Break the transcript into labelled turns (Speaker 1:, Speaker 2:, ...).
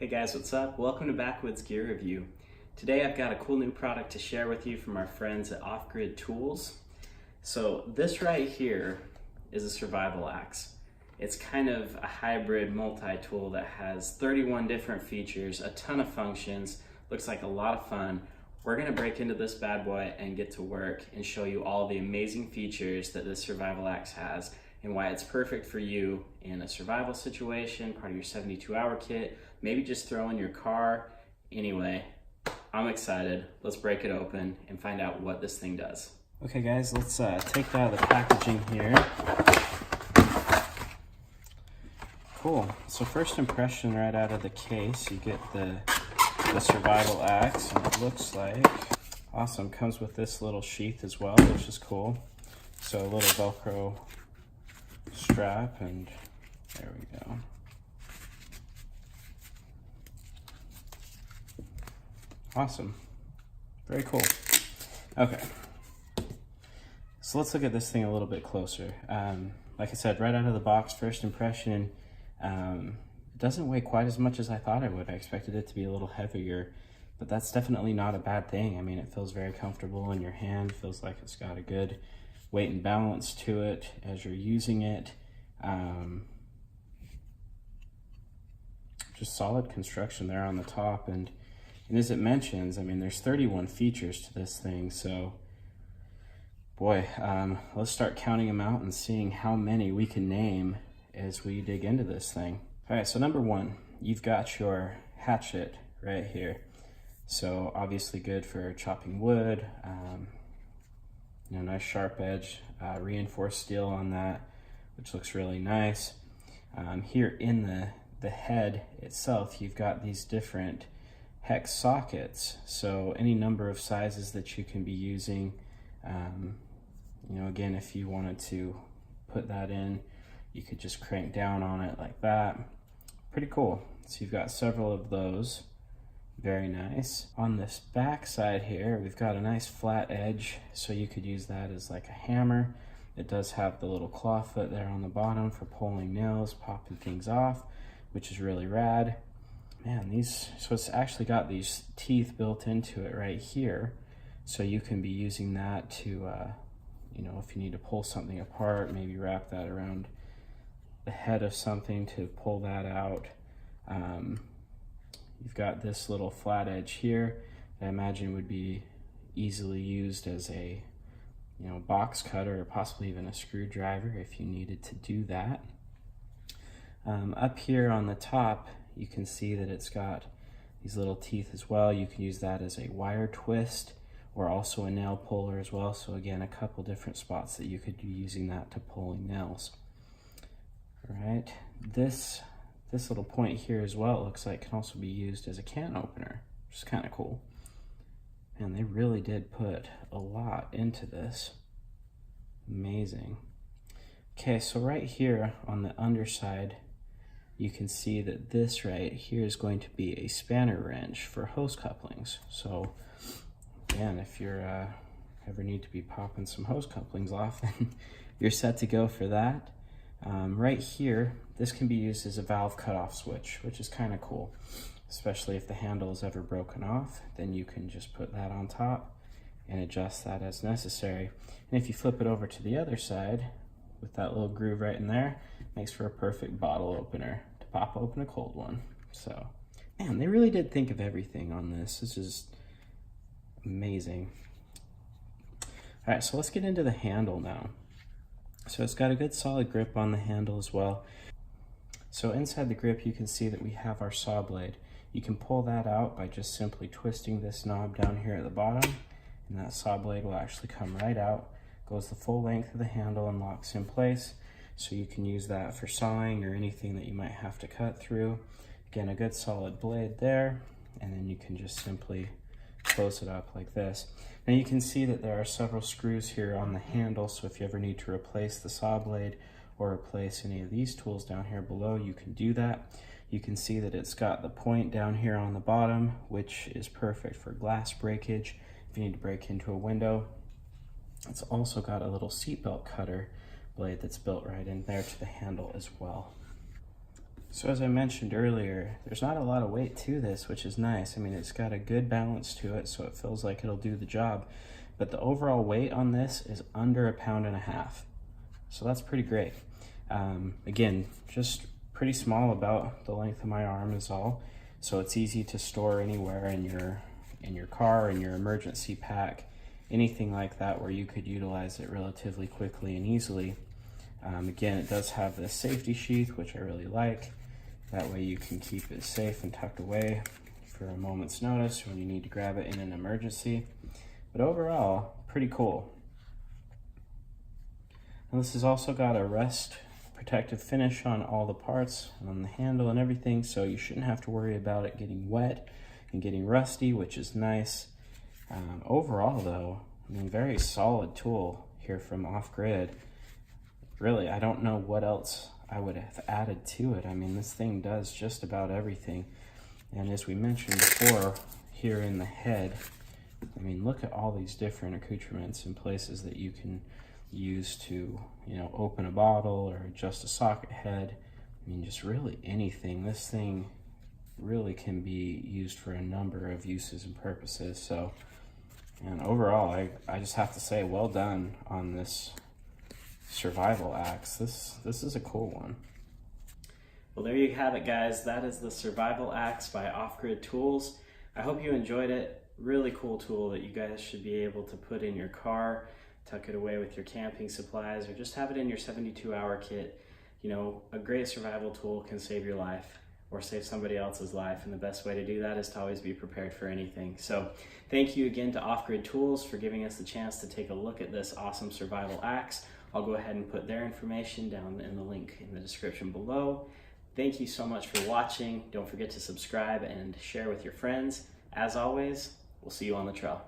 Speaker 1: Hey guys, what's up? Welcome to Backwoods Gear Review. Today I've got a cool new product to share with you from our friends at Off Grid Tools. So this right here is a survival axe. It's kind of a hybrid multi-tool that has 31 different features, a ton of functions, looks like a lot of fun. We're gonna break into this bad boy and get to work and show you all the amazing features that this survival axe has and why it's perfect for you in a survival situation, part of your 72-hour kit, maybe just throw in your car. Anyway, I'm excited. Let's break it open and find out what this thing does. Okay guys, let's take out of the packaging here. Cool, so first impression right out of the case, you get the survival axe, and it looks like awesome. Comes with this little sheath as well, which is cool. So a little Velcro strap, and there we go. Awesome, very cool. Okay, so let's look at this thing a little bit closer. Like I said, right out of the box, first impression, it doesn't weigh quite as much as I thought it would. I expected it to be a little heavier, but that's definitely not a bad thing. I mean, it feels very comfortable in your hand, feels like it's got a good weight and balance to it as you're using it. Just solid construction there on the top, and as it mentions, I mean, there's 31 features to this thing, so boy, let's start counting them out and seeing how many we can name as we dig into this thing. All right, so number one, you've got your hatchet right here. So obviously good for chopping wood, nice sharp edge, reinforced steel on that, which looks really nice. Here in the head itself, you've got these different hex sockets, so any number of sizes that you can be using. Again, if you wanted to put that in, you could just crank down on it like that. Pretty cool. So you've got several of those. Very nice. On this back side here, we've got a nice flat edge, so you could use that as like a hammer. It does have the little claw foot there on the bottom for pulling nails, popping things off, which is really rad. Man, so it's actually got these teeth built into it right here, so you can be using that to, if you need to pull something apart, maybe wrap that around the head of something to pull that out. You've got this little flat edge here that I imagine would be easily used as a box cutter or possibly even a screwdriver if you needed to do that. Up here on the top, you can see that it's got these little teeth as well. You can use that as a wire twist or also a nail puller as well. So again, a couple different spots that you could be using that to pulling nails. All right, this little point here as well, it looks like can also be used as a can opener, which is kind of cool. And they really did put a lot into this. Amazing. Okay, so right here on the underside, you can see that this right here is going to be a spanner wrench for hose couplings. So again, if you're ever need to be popping some hose couplings off, then you're set to go for that. Right here, this can be used as a valve cutoff switch, which is kind of cool, especially if the handle is ever broken off. Then you can just put that on top and adjust that as necessary. And if you flip it over to the other side with that little groove right in there, makes for a perfect bottle opener to pop open a cold one. So, man, they really did think of everything on this. This is amazing. All right, so let's get into the handle now. So it's got a good solid grip on the handle as well. So inside the grip, you can see that we have our saw blade. You can pull that out by just simply twisting this knob down here at the bottom, and that saw blade will actually come right out, goes the full length of the handle and locks in place. So you can use that for sawing or anything that you might have to cut through. Again, a good solid blade there, and then you can just simply close it up like this. Now you can see that there are several screws here on the handle, so if you ever need to replace the saw blade or replace any of these tools down here below, you can do that. You can see that it's got the point down here on the bottom, which is perfect for glass breakage if you need to break into a window. It's also got a little seatbelt cutter blade that's built right in there to the handle as well. So as I mentioned earlier, there's not a lot of weight to this, which is nice. I mean, it's got a good balance to it, so it feels like it'll do the job. But the overall weight on this is under 1.5 pounds. So that's pretty great. Again, just pretty small, about the length of my arm is all. So it's easy to store anywhere in your car, in your emergency pack, anything like that where you could utilize it relatively quickly and easily. Again, it does have this safety sheath, which I really like. That way you can keep it safe and tucked away for a moment's notice when you need to grab it in an emergency. But overall, pretty cool. And this has also got a rust protective finish on all the parts, on the handle and everything, so you shouldn't have to worry about it getting wet and getting rusty, which is nice. Overall though, I mean, very solid tool here from Off Grid. Really, I don't know what else I would have added to it. I mean, this thing does just about everything. And as we mentioned before, here in the head, I mean, look at all these different accoutrements and places that you can use to, you know, open a bottle or adjust a socket head. I mean, just really anything. This thing really can be used for a number of uses and purposes. So, and overall, I just have to say, well done on this survival axe. This is a cool one. Well, there you have it, guys. That is the survival axe by Off Grid Tools. I hope you enjoyed it. Really cool tool that you guys should be able to put in your car, tuck it away with your camping supplies, or just have it in your 72-hour kit. You know, a great survival tool can save your life or save somebody else's life, and the best way to do that is to always be prepared for anything. So thank you again to Off Grid Tools for giving us the chance to take a look at this awesome survival axe. I'll go ahead and put their information down in the link in the description below. Thank you so much for watching. Don't forget to subscribe and share with your friends. As always, we'll see you on the trail.